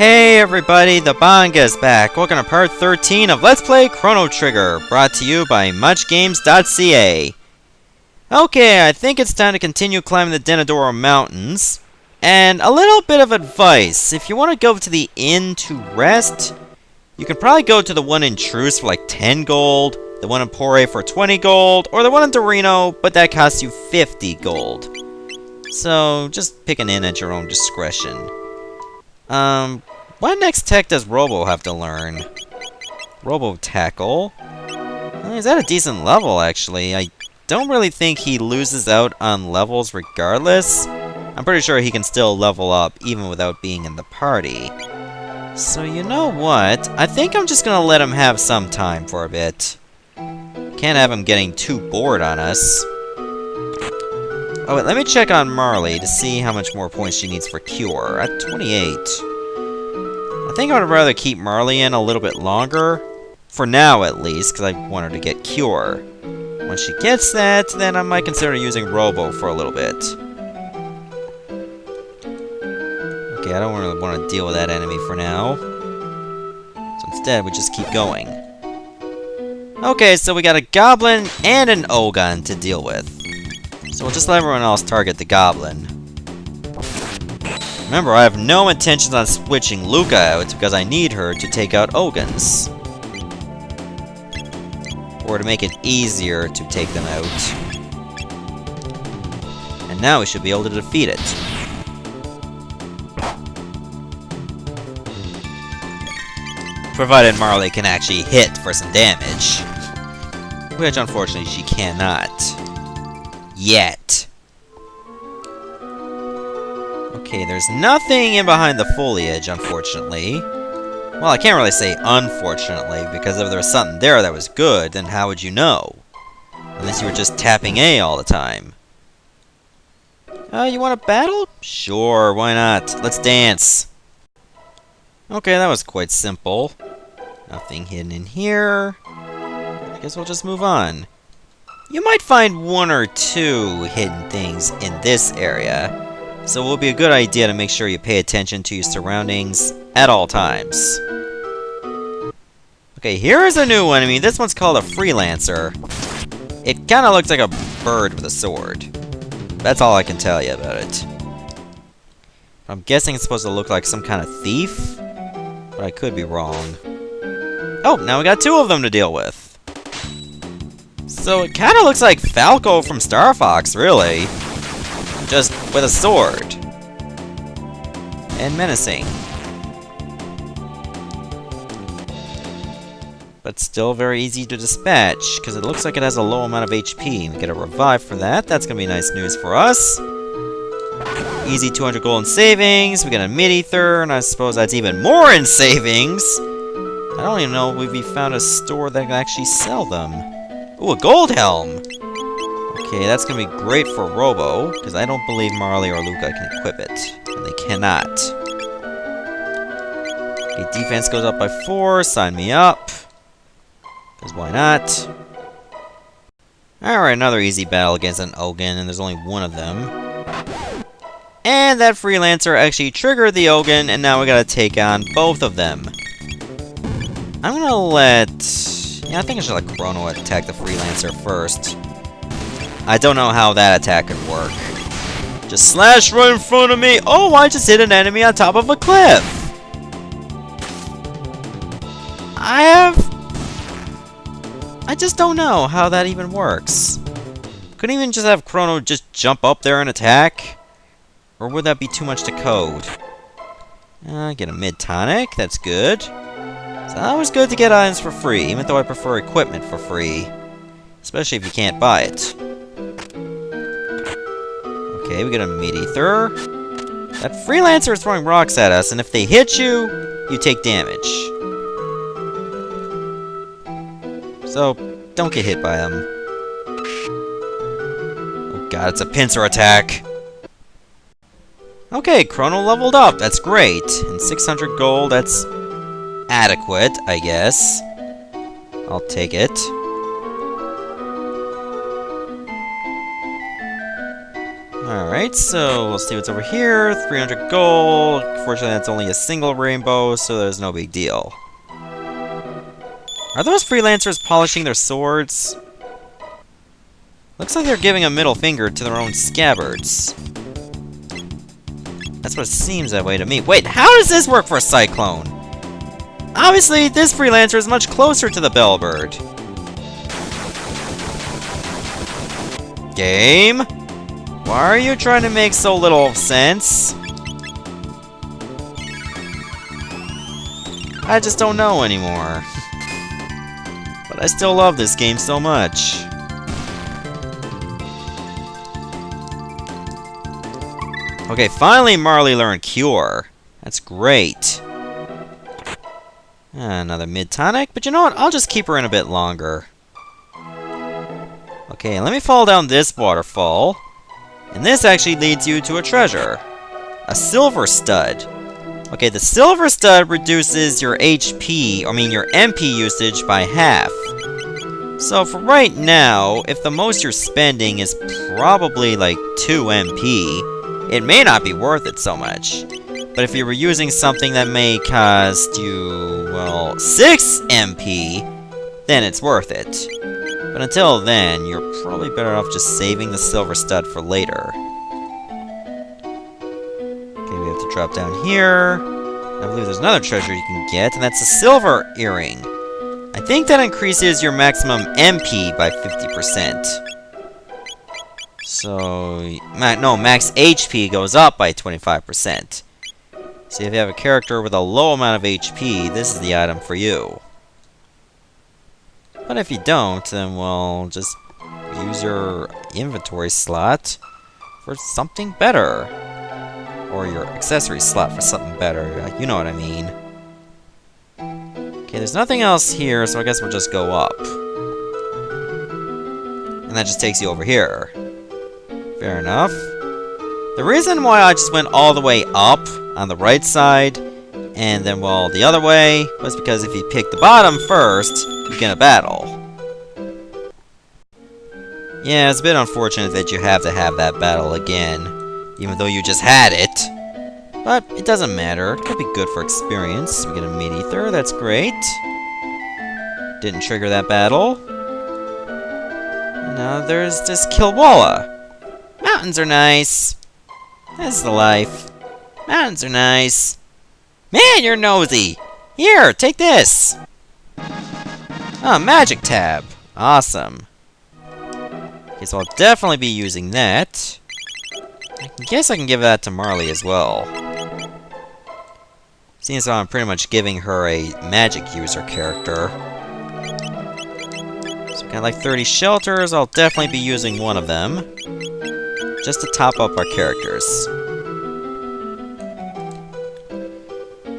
Hey everybody, the Banga's back. Welcome to part 13 of Let's Play Chrono Trigger, brought to you by muchgames.ca. Okay, I think it's time to continue climbing the Denadoro Mountains. And a little bit of advice. If you want to go to the inn to rest, you can probably go to the one in Truce for like 10 gold, the one in Pore for 20 gold, or the one in Dorino, but that costs you 50 gold. So, just pick an inn at your own discretion. What next tech does Robo have to learn? Robo Tackle? He's at a decent level, actually. I don't really think he loses out on levels regardless. I'm pretty sure he can still level up even without being in the party. So you know what? I think I'm just gonna let him have some time for a bit. Can't have him getting too bored on us. Oh wait, let me check on Marley to see how much more points she needs for Cure. At 28. I think I would rather keep Marley in a little bit longer. For now, at least, because I want her to get Cure. Once she gets that, then I might consider using Robo for a little bit. Okay, I don't really want to deal with that enemy for now. So instead, we just keep going. Okay, so we got a Goblin and an Ogun to deal with. So we'll just let everyone else target the Goblin. Remember, I have no intentions on switching Luca out because I need her to take out Ogans. Or to make it easier to take them out. And now we should be able to defeat it. Provided Marley can actually hit for some damage. Which, unfortunately, she cannot. Yet. Okay, there's nothing in behind the foliage, unfortunately. Well, I can't really say unfortunately, because if there was something there that was good, then how would you know? Unless you were just tapping A all the time. You want a battle? Sure, why not? Let's dance. Okay, that was quite simple. Nothing hidden in here. I guess we'll just move on. You might find one or two hidden things in this area. So it will be a good idea to make sure you pay attention to your surroundings at all times. Okay, here is a new enemy. This one's called a Freelancer. It kind of looks like a bird with a sword. That's all I can tell you about it. I'm guessing it's supposed to look like some kind of thief, but I could be wrong. Oh, now we got two of them to deal with. So it kind of looks like Falco from Star Fox, really. Just with a sword. And menacing. But still very easy to dispatch, because it looks like it has a low amount of HP. We get a revive for that. That's going to be nice news for us. Easy 200 gold in savings. We got a mid-ether, and I suppose that's even more in savings. I don't even know if we found a store that can actually sell them. Ooh, a gold helm! Okay, that's gonna be great for Robo, because I don't believe Marley or Luca can equip it. And they cannot. Okay, defense goes up by 4, sign me up. Because why not? Alright, another easy battle against an Ogun, and there's only one of them. And that Freelancer actually triggered the Ogun, and now we gotta take on both of them. I'm gonna let... Yeah, I think I should let Chrono attack the Freelancer first. I don't know how that attack could work. Just slash right in front of me! Oh, I just hit an enemy on top of a cliff! I just don't know how that even works. Couldn't even just have Chrono just jump up there and attack? Or would that be too much to code? Get a mid-tonic, that's good. It's always good to get items for free, even though I prefer equipment for free. Especially if you can't buy it. Okay, we got a mid-ether. That Freelancer is throwing rocks at us, and if they hit you, you take damage. So, don't get hit by them. Oh god, it's a pincer attack! Okay, Chrono leveled up, that's great. And 600 gold, that's adequate, I guess. I'll take it. Alright. Alright, so we'll see what's over here. 300 gold. Fortunately, that's only a single rainbow, so there's no big deal. Are those freelancers polishing their swords? Looks like they're giving a middle finger to their own scabbards. That's what it seems that way to me. Wait, how does this work for a cyclone? Obviously, this freelancer is much closer to the bellbird. Game? Why are you trying to make so little sense? I just don't know anymore. But I still love this game so much. Okay, finally Marley learned Cure. That's great. Another mid-tonic, but you know what? I'll just keep her in a bit longer. Okay, let me fall down this waterfall. And this actually leads you to a treasure. A silver stud. Okay, the silver stud reduces your HP, your MP usage by half. So for right now, if the most you're spending is probably like 2 MP, it may not be worth it so much. But if you were using something that may cost you, well, 6 MP, then it's worth it. But until then, you're probably better off just saving the silver stud for later. Okay, we have to drop down here. I believe there's another treasure you can get, and that's a silver earring. I think that increases your maximum MP by 50%. So, no, max HP goes up by 25%. So if you have a character with a low amount of HP, this is the item for you. But if you don't, then, well, just use your inventory slot for something better. Or your accessory slot for something better. You know what I mean. Okay, there's nothing else here, so I guess we'll just go up. And that just takes you over here. Fair enough. The reason why I just went all the way up on the right side, and then, well, the other way, was because if you pick the bottom first, you get a battle. Yeah, it's a bit unfortunate that you have to have that battle again, even though you just had it. But it doesn't matter, it could be good for experience. We get a mid-ether, that's great. Didn't trigger that battle. And now there's this Kilwalla. Mountains are nice. That's the life. Mountains are nice. Man, you're nosy! Here, take this! Oh, magic tab. Awesome. Okay, so I'll definitely be using that. I guess I can give that to Marley as well. Seeing as how I'm pretty much giving her a magic user character. So we got like 30 shelters, I'll definitely be using one of them. Just to top up our characters.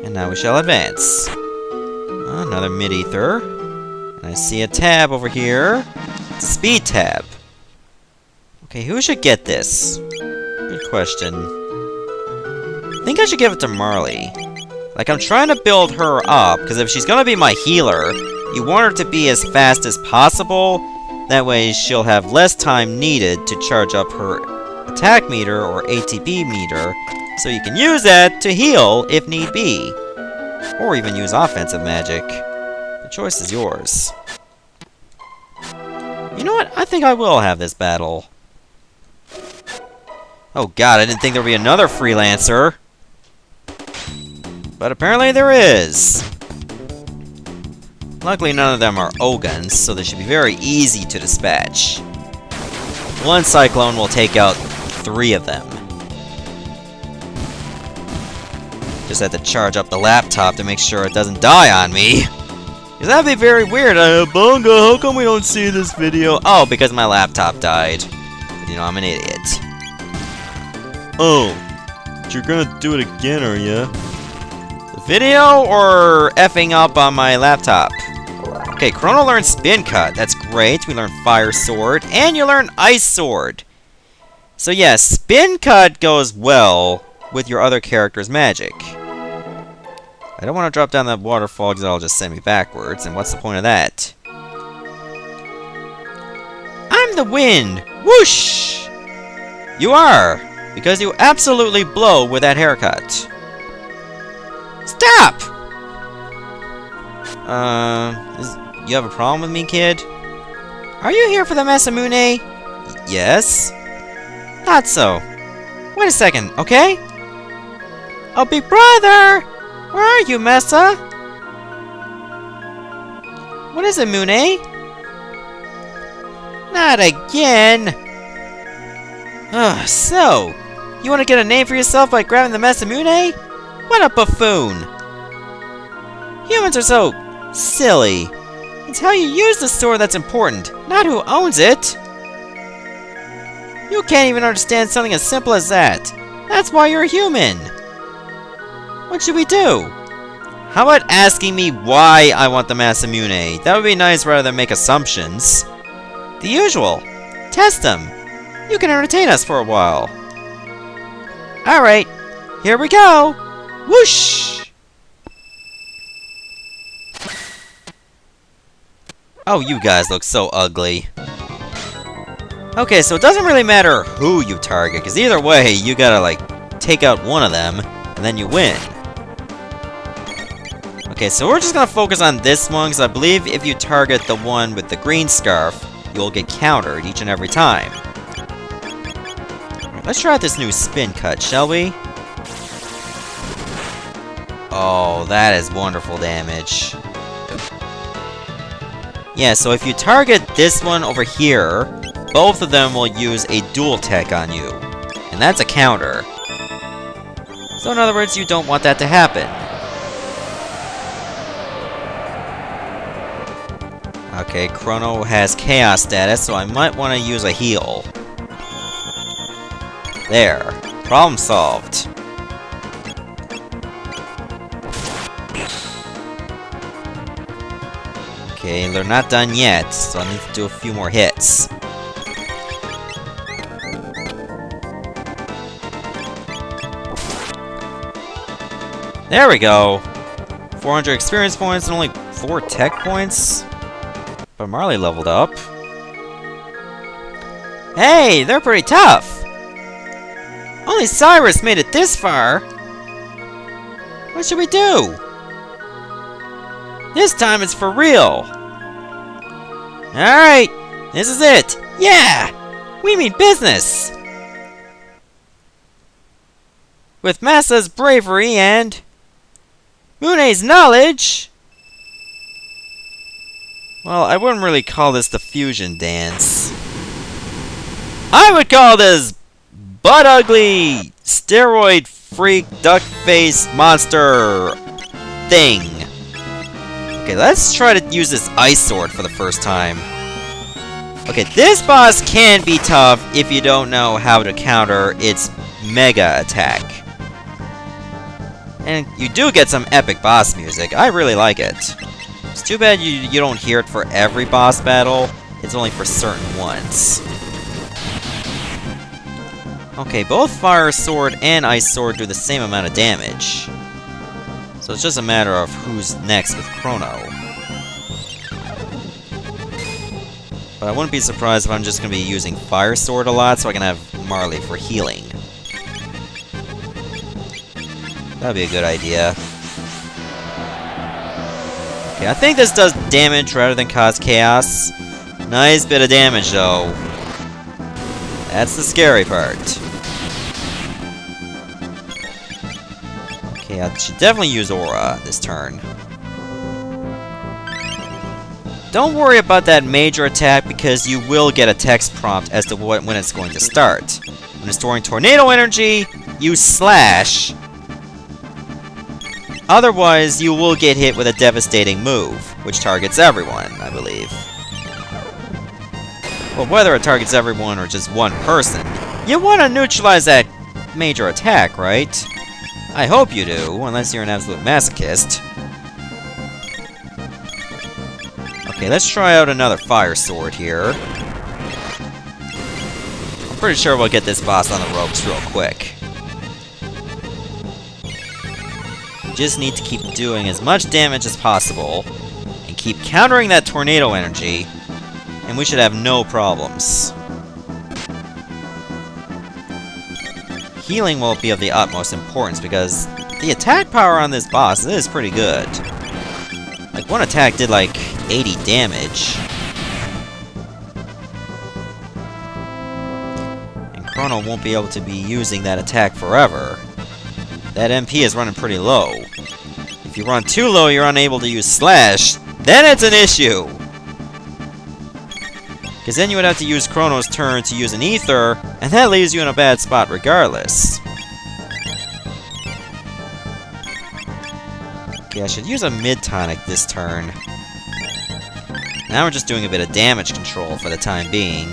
And now we shall advance. Another mid-ether. And I see a tab over here. It's a speed tab. Okay, who should get this? Good question. I think I should give it to Marley. Like, I'm trying to build her up, because if she's gonna be my healer, you want her to be as fast as possible. That way she'll have less time needed to charge up her attack meter or ATP meter, so you can use that to heal if need be. Or even use offensive magic. The choice is yours. You know what? I think I will have this battle. Oh god, I didn't think there would be another freelancer. But apparently there is. Luckily none of them are Ogans, so they should be very easy to dispatch. One cyclone will take out 3 of them. Just have to charge up the laptop to make sure it doesn't die on me. Because that'd be very weird. Bunga, how come we don't see this video? Oh, because my laptop died. You know, I'm an idiot. Oh, but you're gonna do it again, are ya? The video or effing up on my laptop? Okay, Chrono learned Spin Cut. That's great. We learned Fire Sword. And you learn Ice Sword. So yes, Spin Cut goes well with your other character's magic. I don't want to drop down that waterfall because that'll just send me backwards, and what's the point of that? I'm the wind! Whoosh! You are! because you absolutely blow with that haircut. Stop! You have a problem with me, kid? Are you here for the Masamune? Yes? Thought so. Wait a second, okay? Oh, big brother! Where are you, Mesa? What is it, Mune? Not again! Ugh, so, you want to get a name for yourself by grabbing the Masamune? What a buffoon! Humans are so silly. It's how you use the sword that's important, not who owns it. You can't even understand something as simple as that. That's why you're a human. What should we do? How about asking me why I want the Masamune? That would be nice rather than make assumptions. The usual. Test them. You can entertain us for a while. Alright, here we go. Whoosh! Oh, you guys look so ugly. Okay, so it doesn't really matter who you target, because either way, you gotta, like, take out one of them, and then you win. Okay, so we're just gonna focus on this one, because I believe if you target the one with the green scarf, you'll get countered each and every time. Let's try out this new spin cut, shall we? Oh, that is wonderful damage. Yeah, so if you target this one over here, both of them will use a dual tech on you. And that's a counter. So in other words, you don't want that to happen. Okay, Chrono has Chaos status, so I might want to use a heal. There. Problem solved. Okay, they're not done yet, so I need to do a few more hits. There we go! 400 experience points and only 4 tech points? But Marley leveled up. Hey, they're pretty tough! Only Cyrus made it this far! What should we do? This time it's for real! Alright, this is it! Yeah! We mean business! With Masa's bravery and Mune's knowledge... Well, I wouldn't really call this the fusion dance. I would call this butt ugly, steroid freak, duck face monster thing. Okay, let's try to use this ice sword for the first time. Okay, this boss can be tough if you don't know how to counter its mega attack. And you do get some epic boss music. I really like it. It's too bad you don't hear it for every boss battle. It's only for certain ones. Okay, both Fire Sword and Ice Sword do the same amount of damage. So it's just a matter of who's next with Chrono. But I wouldn't be surprised if I'm just going to be using Fire Sword a lot so I can have Marley for healing. That'd be a good idea. Okay, I think this does damage rather than cause chaos. Nice bit of damage, though. That's the scary part. Okay, I should definitely use Aura this turn. Don't worry about that major attack because you will get a text prompt as to when it's going to start. When it's storing tornado energy, use slash. Otherwise, you will get hit with a devastating move, which targets everyone, I believe. Well, whether it targets everyone or just one person, you want to neutralize that major attack, right? I hope you do, unless you're an absolute masochist. Okay, let's try out another Fire Sword here. I'm pretty sure we'll get this boss on the ropes real quick. Just need to keep doing as much damage as possible and keep countering that tornado energy, and we should have no problems. healing will be of the utmost importance because the attack power on this boss is pretty good. Like, one attack did like 80 damage. And Chrono won't be able to be using that attack forever. That MP is running pretty low. If you run too low, you're unable to use Slash. Then it's an issue! Because then you would have to use Chrono's turn to use an Ether, and that leaves you in a bad spot regardless. Okay, I should use a mid-tonic this turn. Now we're just doing a bit of damage control for the time being.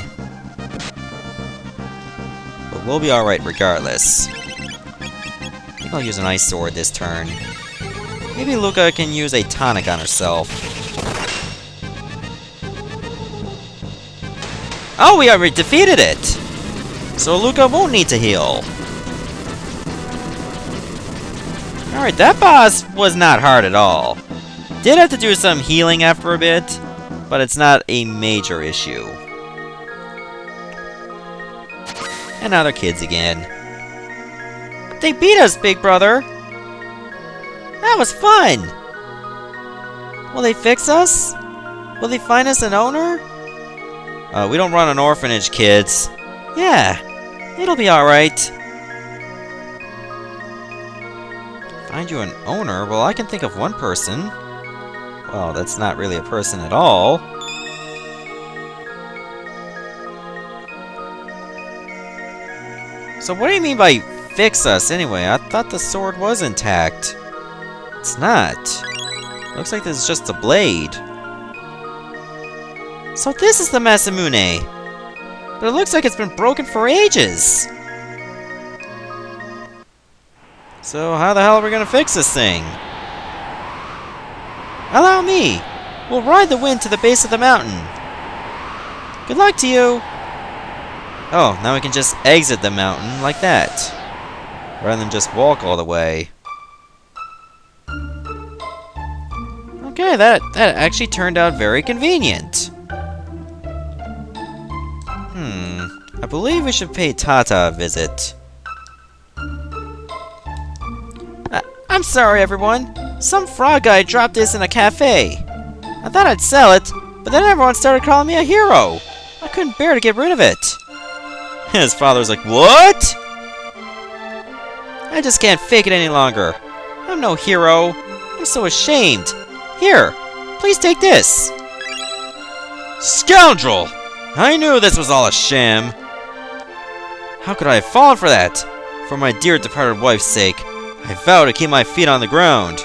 But we'll be alright regardless. I think I'll use an Ice Sword this turn. Maybe Luca can use a tonic on herself. Oh, we already defeated it! So Luca won't need to heal. Alright, that boss was not hard at all. Did have to do some healing after a bit, but it's not a major issue. And now they're kids again. They beat us, big brother! That was fun! Will they fix us? Will they find us an owner? We don't run an orphanage, kids. Yeah, it'll be alright. Find you an owner? Well, I can think of one person. Well, that's not really a person at all. So what do you mean by fix us, anyway? I thought the sword was intact. It's not. Looks like this is just a blade. So this is the Masamune. But it looks like it's been broken for ages. So how the hell are we gonna fix this thing? Allow me! We'll ride the wind to the base of the mountain. Good luck to you! Oh, now we can just exit the mountain like that. Rather than just walk all the way. Okay, that actually turned out very convenient. I believe we should pay Tata a visit. I'm sorry, everyone. Some frog guy dropped this in a cafe. I thought I'd sell it, but then everyone started calling me a hero. I couldn't bear to get rid of it. His father's like, what? I just can't fake it any longer. I'm no hero. I'm so ashamed. Here, please take this. Scoundrel! I knew this was all a sham. How could I have fallen for that? For my dear departed wife's sake, I vow to keep my feet on the ground.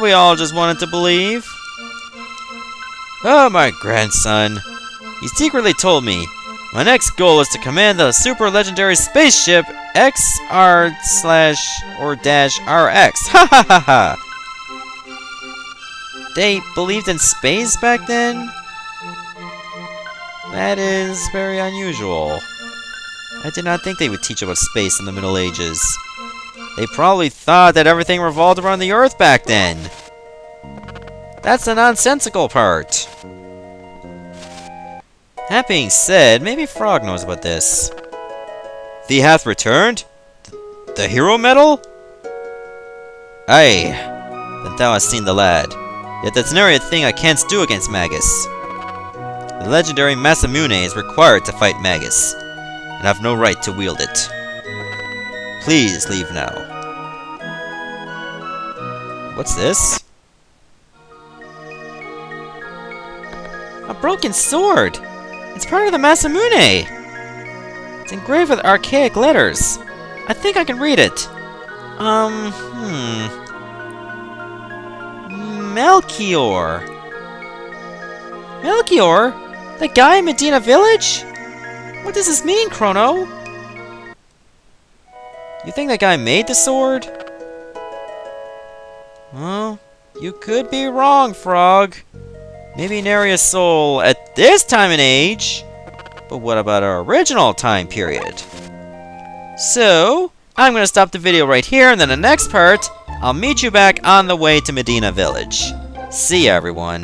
We all just wanted to believe. Oh, my grandson. He secretly told me, my next goal is to command the super legendary spaceship XR/RX. Ha ha ha ha! They believed in space back then? That is very unusual. I did not think they would teach about space in the Middle Ages. They probably thought that everything revolved around the Earth back then. That's the nonsensical part. That being said, maybe Frog knows about this. Thee hath returned? The hero medal? Aye, then thou hast seen the lad. Yet that's nary a thing I canst do against Magus. The legendary Masamune is required to fight Magus, and have no right to wield it. Please leave now. What's this? A broken sword! It's part of the Masamune! It's engraved with archaic letters. I think I can read it. Melchior. Melchior? The guy in Medina Village? What does this mean, Chrono? You think that guy made the sword? Well, you could be wrong, Frog. Maybe nary a soul at this time and age. But what about our original time period? So, I'm going to stop the video right here, and then the next part, I'll meet you back on the way to Medina Village. See ya, everyone.